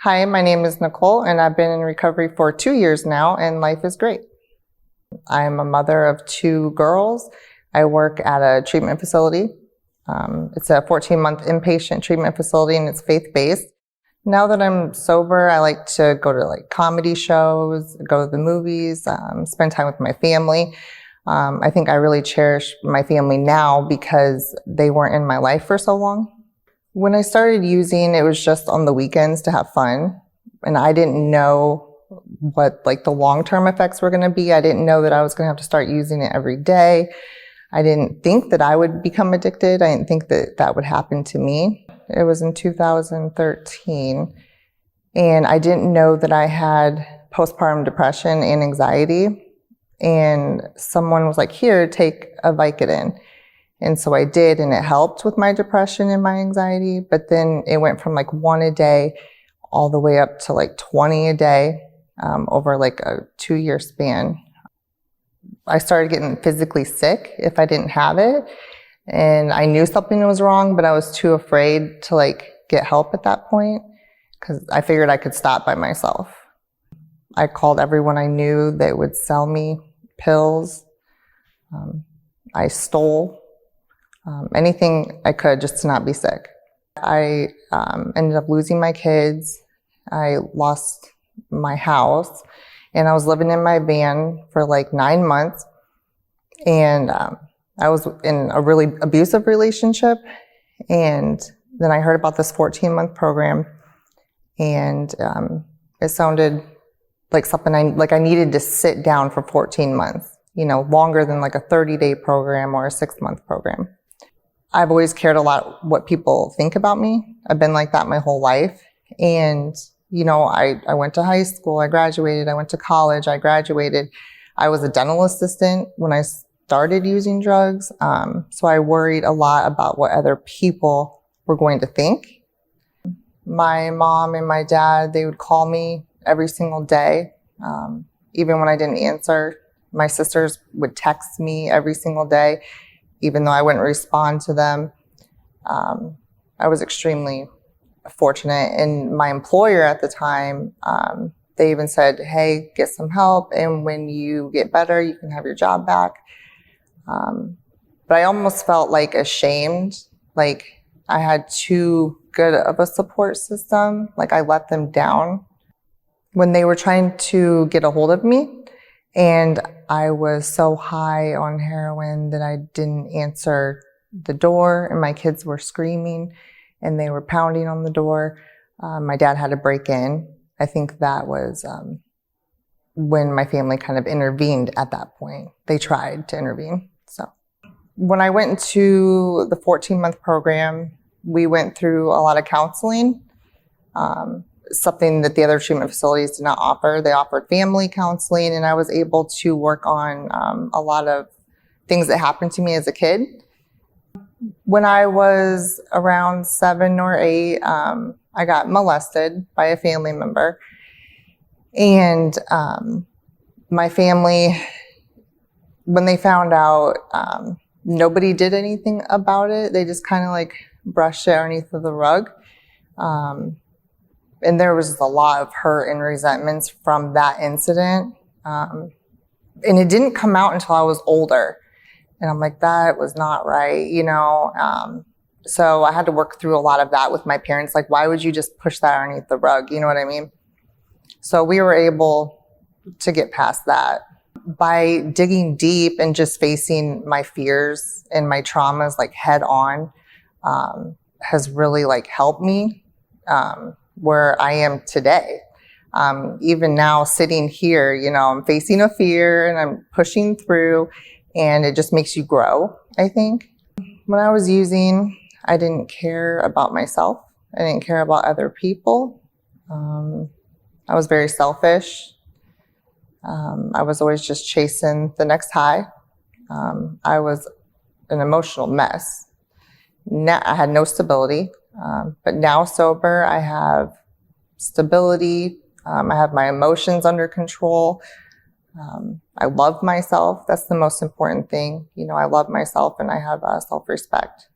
Hi, my name is Nicole, and I've been in recovery for 2 years now, and life is great. I'm a mother of 2 girls. I work at a treatment facility. It's a 14-month inpatient treatment facility, and it's faith-based. Now that I'm sober, I like to go to comedy shows, go to the movies, spend time with my family. I think I really cherish my family now because they weren't in my life for so long. When I started using, it was just on the weekends to have fun. And I didn't know what the long-term effects were going to be. I didn't know that I was going to have to start using it every day. I didn't think that I would become addicted. I didn't think that that would happen to me. It was in 2013. And I didn't know that I had postpartum depression and anxiety. And someone was like, here, take a vicodin. And so I did, and it helped with my depression and my anxiety. But then it went from 1 a day all the way up to 20 a day over a 2-year span. I started getting physically sick if I didn't have it. And I knew something was wrong, but I was too afraid to get help at that point because I figured I could stop by myself. I called everyone I knew that would sell me pills. I stole anything I could just to not be sick. I ended up losing my kids. I lost my house, and I was living in my van for 9 months. And I was in a really abusive relationship. And then I heard about this 14-month program, and it sounded like something I needed to sit down for 14 months, longer than a 30-day program or a 6-month program. I've always cared a lot what people think about me. I've been like that my whole life. And, I went to high school, I graduated, I went to college, I graduated. I was a dental assistant when I started using drugs. So I worried a lot about what other people were going to think. My mom and my dad, they would call me every single day. Even when I didn't answer, my sisters would text me every single day. Even though I wouldn't respond to them. I was extremely fortunate. And my employer at the time, they even said, hey, get some help. And when you get better, you can have your job back. But I almost felt ashamed. I had too good of a support system. I let them down when they were trying to get a hold of me. And I was so high on heroin that I didn't answer the door, and my kids were screaming and they were pounding on the door. My dad had to break in. I think that was when my family kind of intervened at that point. They tried to intervene. So when I went into the 14-month program, we went through a lot of counseling. Something that the other treatment facilities did not offer. They offered family counseling, and I was able to work on a lot of things that happened to me as a kid. When I was around 7 or 8, I got molested by a family member. And my family, when they found out, nobody did anything about it. They just kind of brushed it underneath the rug. And there was a lot of hurt and resentments from that incident. And it didn't come out until I was older. And I'm like, that was not right, So I had to work through a lot of that with my parents. Why would you just push that underneath the rug? You know what I mean? So we were able to get past that. By digging deep and just facing my fears and my traumas head on has really helped me. Where I am today. Even now sitting here, I'm facing a fear and I'm pushing through, and it just makes you grow, I think. When I was using, I didn't care about myself. I didn't care about other people. I was very selfish. I was always just chasing the next high. I was an emotional mess. Now, I had no stability. But now sober, I have stability. I have my emotions under control. I love myself. That's the most important thing. I love myself, and I have self-respect.